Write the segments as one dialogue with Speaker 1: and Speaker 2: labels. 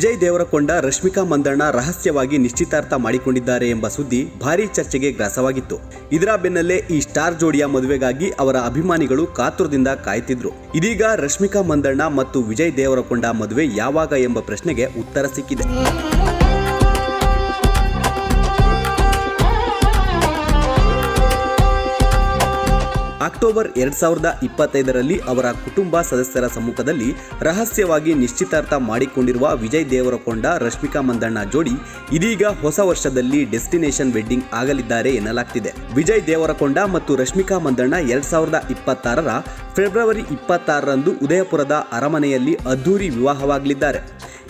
Speaker 1: ವಿಜಯ್ ದೇವರಕೊಂಡ ರಶ್ಮಿಕಾ ಮಂದಣ್ಣ ರಹಸ್ಯವಾಗಿ ನಿಶ್ಚಿತಾರ್ಥ ಮಾಡಿಕೊಂಡಿದ್ದಾರೆ ಎಂಬ ಸುದ್ದಿ ಭಾರೀ ಚರ್ಚೆಗೆ ಗ್ರಾಸವಾಗಿತ್ತು. ಇದರ ಬೆನ್ನಲ್ಲೇ ಈ ಸ್ಟಾರ್ ಜೋಡಿಯ ಮದುವೆಗಾಗಿ ಅವರ ಅಭಿಮಾನಿಗಳು ಕಾತುರದಿಂದ ಕಾಯುತ್ತಿದ್ರು. ಇದೀಗ ರಶ್ಮಿಕಾ ಮಂದಣ್ಣ ಮತ್ತು ವಿಜಯ್ ದೇವರಕೊಂಡ ಮದುವೆ ಯಾವಾಗ ಎಂಬ ಪ್ರಶ್ನೆಗೆ ಉತ್ತರ ಸಿಕ್ಕಿದೆ. ಅಕ್ಟೋಬರ್ 2025ರಲ್ಲಿ ಅವರ ಕುಟುಂಬ ಸದಸ್ಯರ ಸಮ್ಮುಖದಲ್ಲಿ ರಹಸ್ಯವಾಗಿ ನಿಶ್ಚಿತಾರ್ಥ ಮಾಡಿಕೊಂಡಿರುವ ವಿಜಯ್ ದೇವರಕೊಂಡ ರಶ್ಮಿಕಾ ಮಂದಣ್ಣ ಜೋಡಿ ಇದೀಗ ಹೊಸ ವರ್ಷದಲ್ಲಿ ಡೆಸ್ಟಿನೇಷನ್ ವೆಡ್ಡಿಂಗ್ ಆಗಲಿದ್ದಾರೆ ಎನ್ನಲಾಗ್ತಿದೆ. ವಿಜಯ್ ದೇವರಕೊಂಡ ಮತ್ತು ರಶ್ಮಿಕಾ ಮಂದಣ್ಣ 2026ರ ಫೆಬ್ರವರಿ 26ರಂದು ಉದಯಪುರದ ಅರಮನೆಯಲ್ಲಿ ಅದ್ದೂರಿ ವಿವಾಹವಾಗಲಿದ್ದಾರೆ.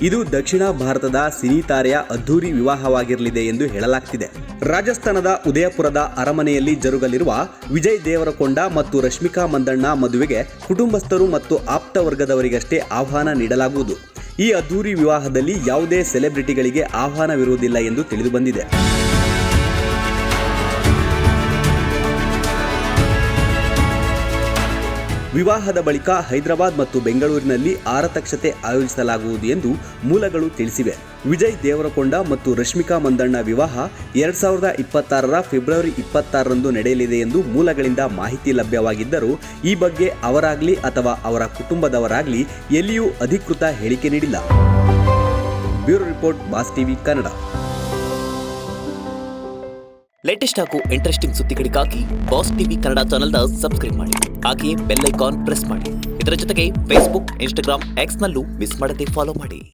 Speaker 1: ಇದು ದಕ್ಷಿಣ ಭಾರತದ ಸಿನಿ ತಾರೆಯ ಅದ್ದೂರಿ ವಿವಾಹವಾಗಿರಲಿದೆ ಎಂದು ಹೇಳಲಾಗ್ತಿದೆ. ರಾಜಸ್ಥಾನದ ಉದಯಪುರದ ಅರಮನೆಯಲ್ಲಿ ಜರುಗಲಿರುವ ವಿಜಯ್ ದೇವರಕೊಂಡ ಮತ್ತು ರಶ್ಮಿಕಾ ಮಂದಣ್ಣ ಮದುವೆಗೆ ಕುಟುಂಬಸ್ಥರು ಮತ್ತು ಆಪ್ತ ವರ್ಗದವರಿಗಷ್ಟೇ ಆಹ್ವಾನ ನೀಡಲಾಗುವುದು. ಈ ಅದ್ದೂರಿ ವಿವಾಹದಲ್ಲಿ ಯಾವುದೇ ಸೆಲೆಬ್ರಿಟಿಗಳಿಗೆ ಆಹ್ವಾನವಿರುವುದಿಲ್ಲ ಎಂದು ತಿಳಿದುಬಂದಿದೆ. ವಿವಾಹದ ಬಳಿಕ ಹೈದರಾಬಾದ್ ಮತ್ತು ಬೆಂಗಳೂರಿನಲ್ಲಿ ಆರತಕ್ಷತೆ ಆಯೋಜಿಸಲಾಗುವುದು ಎಂದು ಮೂಲಗಳು ತಿಳಿಸಿವೆ. ವಿಜಯ್ ದೇವರಕೊಂಡ ಮತ್ತು ರಶ್ಮಿಕಾ ಮಂದಣ್ಣ ವಿವಾಹ 2026ರ ಫೆಬ್ರವರಿ 26ರಂದು ನಡೆಯಲಿದೆ ಎಂದು ಮೂಲಗಳಿಂದ ಮಾಹಿತಿ ಲಭ್ಯವಾಗಿದ್ದರೂ ಈ ಬಗ್ಗೆ ಅವರಾಗಲಿ ಅಥವಾ ಅವರ ಕುಟುಂಬದವರಾಗಲಿ ಎಲ್ಲಿಯೂ ಅಧಿಕೃತ ಹೇಳಿಕೆ ನೀಡಿಲ್ಲ. Bureau report, boss TV Kannada.
Speaker 2: Latest ಹಾಗೂ ಇಂಟ್ರೆಸ್ಟಿಂಗ್ ಸುದ್ದಿಗಳಿಗಾಗಿ ಬಾಸ್ ಟಿವಿ ಕನ್ನಡ ಚಾನೆಲ್ನ ಸಬ್ಸ್ಕ್ರೈಬ್ ಮಾಡಿ. ಹಾಗೆಯೇ ಬೆಲ್ ಐಕಾನ್ ಪ್ರೆಸ್ ಮಾಡಿ. ಇದರ ಜೊತೆಗೆ ಫೇಸ್ಬುಕ್, ಇನ್ಸ್ಟಾಗ್ರಾಮ್, ಎಕ್ಸ್ನಲ್ಲೂ ಮಿಸ್ ಮಾಡದೆ ಫಾಲೋ ಮಾಡಿ.